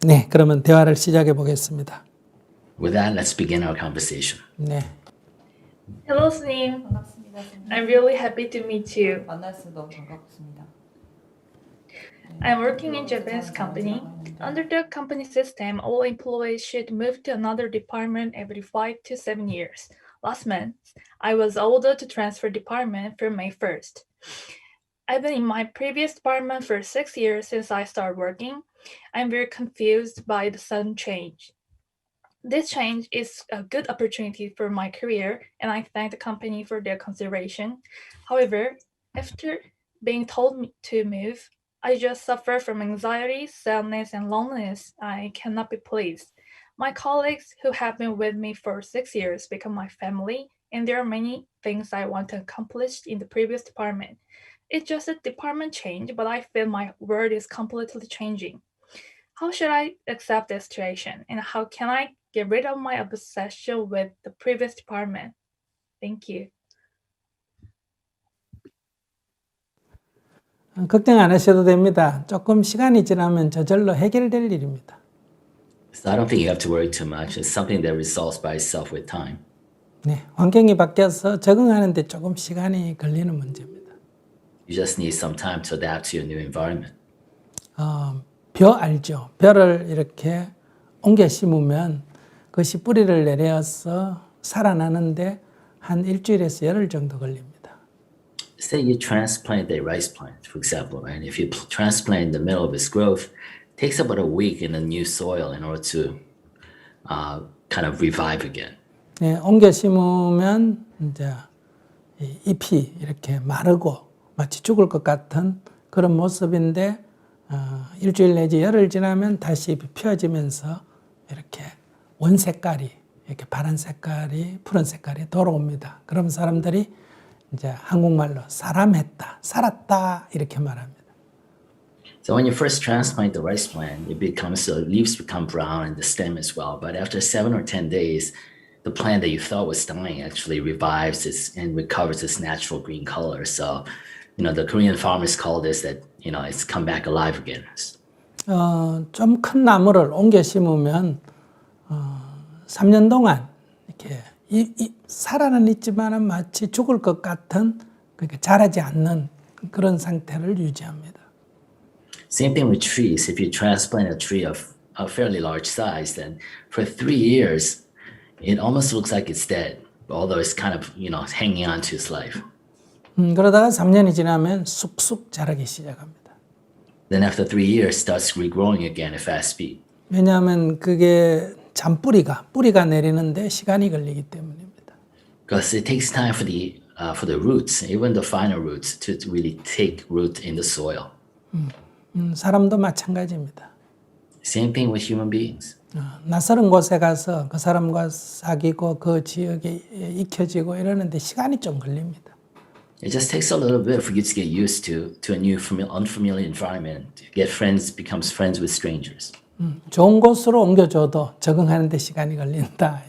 네, 그러면 대화를 시작해 보겠습니다. With that, let's begin our conversation. 네. Hello, Sunim. 반갑습니다. 선생님. I'm really happy to meet you. 만나서 너무 반갑습니다. I'm working in Japanese company. Under the company system, all employees should move to another department every 5 to 7 years. Last month, I was ordered to transfer department from May 1st. I've been in my previous department for 6 years since I started working. I'm very confused by the sudden change. This change is a good opportunity for my career, and I thank the company for their consideration. However, after being told to move, I just suffer from anxiety, sadness, and loneliness. I cannot be pleased. My colleagues who have been with me for 6 years become my family, and there are many things I want to accomplish in the previous department. It's just a department change, but I feel my world is completely changing. How should I accept this situation, and how can I get rid of my obsession with the previous department? Thank you. 걱정 안 하셔도 됩니다. 조금 시간이 지나면 저절로 해결될 일입니다. So I don't think you have to worry too much. It's something that resolves by itself with time. 네, 환경이 바뀌어서 적응하는 데 조금 시간이 걸리는 문제입니다. You just need some time to adapt to your new environment. 벼 알죠? 벼를 이렇게 옮겨 심으면 그것이 뿌리를 내려서 살아나는데 한 일주일에서 열흘 정도 걸립니다. Say you transplant a rice plant, for example, right? If you transplant in the middle of its growth, it takes about a week in the new soil in order to kind of revive again. 네, 옮겨 심으면 이제 잎이 이렇게 마르고 마치 죽을 것 같은 그런 모습인데 일주일 내지 열흘 지나면 다시 잎이 펴지면서 이렇게 원 색깔이 이렇게 파란 색깔이 푸른 색깔이 돌아옵니다. 그럼 사람들이 이제 한국말로 사람했다, 살았다 이렇게 말합니다. So when you first transplant the rice plant, it becomes the leaves become brown and the stem as well. But after 7 or 10 days, the plant that you thought was dying actually revives and recovers its natural green color. So, the Korean farmers call this that it's come back alive again. 좀 큰 나무를 옮겨 심으면 3년 동안 이렇게 살아는 있지만은 마치 죽을 것 같은 그러니까 자라지 않는 그런 상태를 유지합니다. Same thing with trees. If you transplant a tree of a fairly large size, then for 3 years, it almost looks like it's dead, although it's kind of hanging on to its life. 그러다가 3년이 지나면 쑥쑥 자라기 시작합니다. Then after 3 years, starts regrowing again at fast speed. 왜냐하면 그게 뿌리가 내리는데 시간이 걸리기 때문입니다. Because it takes time for the roots, even the finer roots, to really take root in the soil. 사람도 마찬가지입니다. Same thing with human beings. 낯설은 곳에 가서 그 사람과 사귀고 그 지역에 익혀지고 이러는데 시간이 좀 걸립니다. It just takes a little bit for you to get used to a new unfamiliar environment. Becomes friends with strangers. 좋은 곳으로 옮겨줘도 적응하는 데 시간이 걸린다.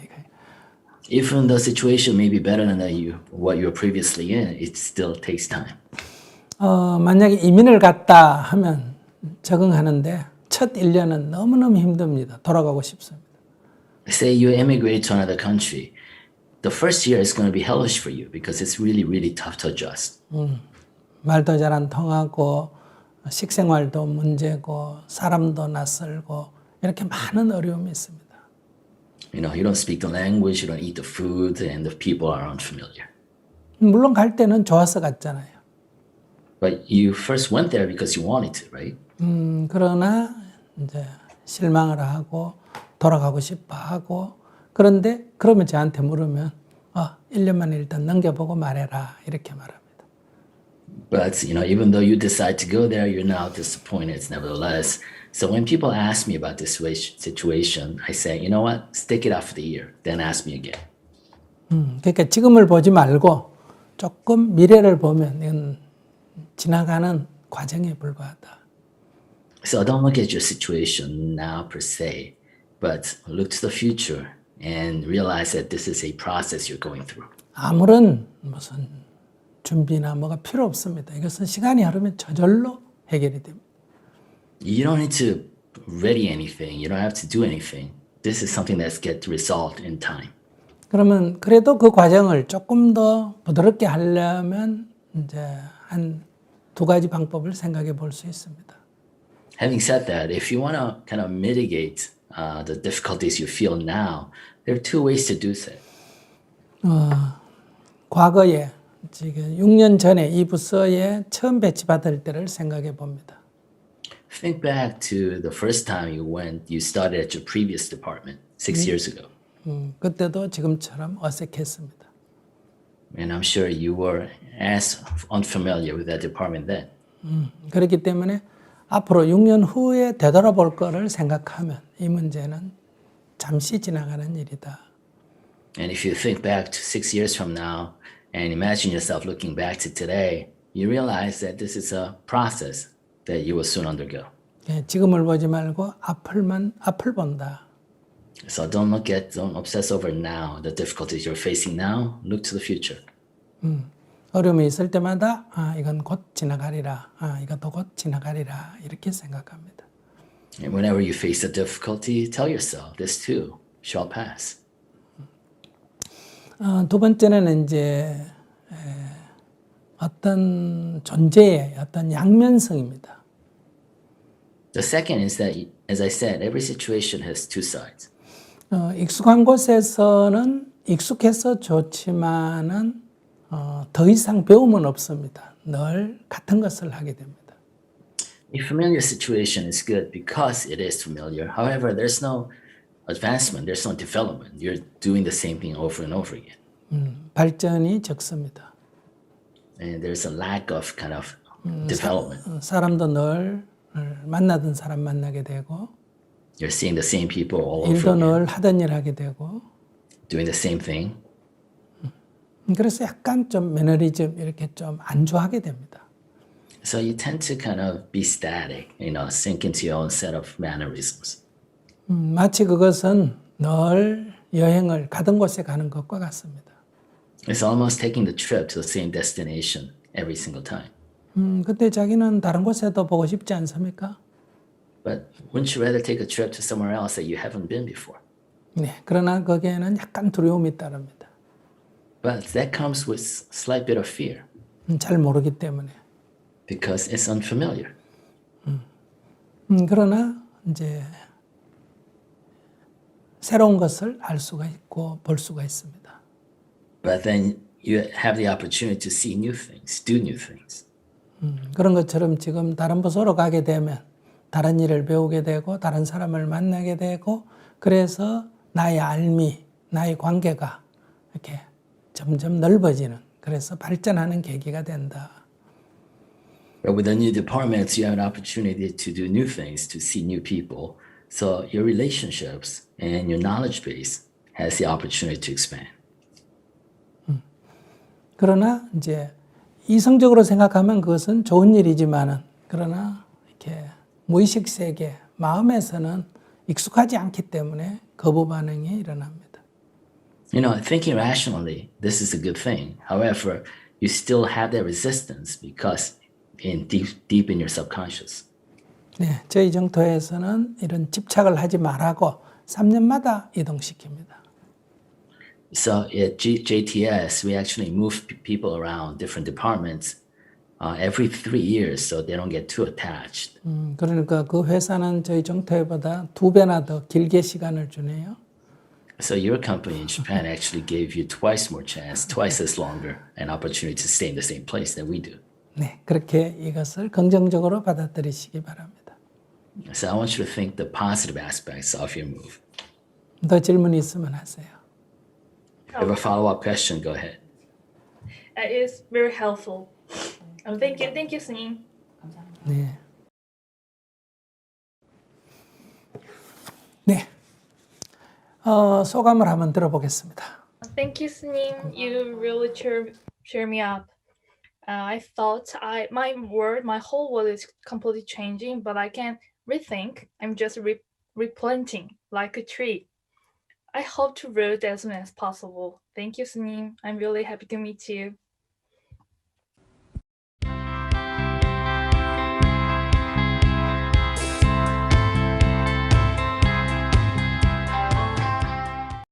Even the situation may be better than what you were previously in, it still takes time. 만약에 이민을 갔다 하면 적응하는데 첫 1년은 너무너무 힘듭니다. 돌아가고 싶습니다. Say you immigrate to another country. The first year is going to be hellish for you because it's really, really tough to adjust. 말도 잘 안 통하고 식생활도 문제고 사람도 낯설고 이렇게 많은 어려움이 있습니다. You don't speak the language, you don't eat the food, and the people are unfamiliar. 물론 갈 때는 좋아서 갔잖아요. But you first went there because you wanted to, right? 그러나 이제 실망을 하고 돌아가고 싶어 하고 그런데 그러면 저한테 물으면 1년만 일단 넘겨보고 말해라 이렇게 말합니다. But even though you decide to go there, you're now disappointed nevertheless. So when people ask me about this situation, I say, you know what? Stick it out for the year. Then ask me again. 그러니까 지금을 보지 말고 조금 미래를 보면 이건 지나가는 과정에 불과하다. So don't look at your situation now per se, but look to the future and realize that this is a process you're going through. 아무런 무슨 준비나 뭐가 필요 없습니다. 이것은 시간이 흐르면 저절로 해결이 됩니다. You don't need to ready anything. You don't have to do anything. This is something that's get resolved in time. 그러면 그래도 그 과정을 조금 더 부드럽게 하려면 이제 한 두 가지 방법을 생각해 볼 수 있습니다. Having said that, if you want to kind of mitigate the difficulties you feel now, there are two ways to do so. 과거에 지금 6년 전에 이 부서에 처음 배치받을 때를 생각해 봅니다. Think back to the first time you started at your previous department 6 years ago. 그때도 지금처럼 어색했습니다. And I'm sure you were as unfamiliar with that department then. 그렇기 때문에 앞으로 6년 후에 되돌아볼 거를 생각하면 이 문제는 잠시 지나가는 일이다. And if you think back to 6 years from now and imagine yourself looking back to today, you realize that this is a process that you will soon undergo. 예, 지금을 보지 말고 앞을 본다. So don't obsess over now, the difficulties you're facing now. Look to the future. 어려움이 있을 때마다 이건 곧 지나가리라. 이것도 곧 지나가리라. 이렇게 생각합니다. And whenever you face a difficulty, tell yourself, this too shall pass. 두 번째는 이제 어떤 존재의 어떤 양면성입니다. The second is that, as I said, every situation has two sides. 익숙한 곳에서는 익숙해서 좋지만은 더 이상 배움은 없습니다. 늘 같은 것을 하게 됩니다. A familiar situation is good because it is familiar. However, there's no advancement, there's no development. You're doing the same thing over and over again. 발전이 적습니다. And there's a lack of kind of development. 사람도 늘 만나던 사람 만나게 되고 You're seeing the same people all over 일도 again, 늘 하던 일 하게 되고 doing the same thing. 그래서 약간 좀 매너리즘 이렇게 좀 안주하게 됩니다. So you tend to kind of be static, sink into your own set of mannerisms. 마치 그것은 늘 여행을 가던 곳에 가는 것과 같습니다. It's almost taking the trip to the same destination every single time. 그때 자기는 다른 곳에도 보고 싶지 않습니까? But wouldn't you rather take a trip to somewhere else that you haven't been before? 네, 그러나 거기에는 약간 두려움이 따릅니다. But that comes with slight bit of fear 잘 모르기 때문에. because it's unfamiliar. 그러나 이제 새로운 것을 알 수가 있고 볼 수가 있습니다. But then you have the opportunity to see new things, do new things. 그런 것처럼 지금 다른 부서로 가게 되면 다른 일을 배우게 되고 다른 사람을 만나게 되고 그래서 나의 알미, 나의 관계가 이렇게 점점 넓어지는 그래서 발전하는 계기가 된다. But with the new departments, you have an opportunity to do new things, to see new people. So your relationships and your knowledge base has the opportunity to expand. 그러나 이제 이성적으로 생각하면 그것은 좋은 일이지만은 그러나 이렇게 무의식 세계, 마음에서는 익숙하지 않기 때문에 거부 반응이 일어납니다. Thinking rationally, this is a good thing. However, you still have that resistance because deep in your subconscious. 네, 저희 정토에서는 이런 집착을 하지 말라고 3년마다 이동시킵니다. So at JTS, we actually move people around different departments every 3 years so they don't get too attached. 그러니까 그 회사는 저희 정토회보다 2배나 더 길게 시간을 주네요. So your company in Japan actually gave you twice more chance, twice as longer an opportunity to stay in the same place than we do. 네, 그렇게 이것을 긍정적으로 받아들이시기 바랍니다. So I want you to think the positive aspects of your move. 더 질문이 있으면 하세요. If you have a follow-up question, go ahead. That is very helpful. Thank you, 스님. 감사합니다. 네. 네. 소감을 한번 들어보겠습니다. Thank you, 스님. You really cheer me up. I thought my whole world is completely changing, but I can rethink. I'm just replanting like a tree. I hope to root as soon as possible. Thank you, 스님. I'm really happy to meet you.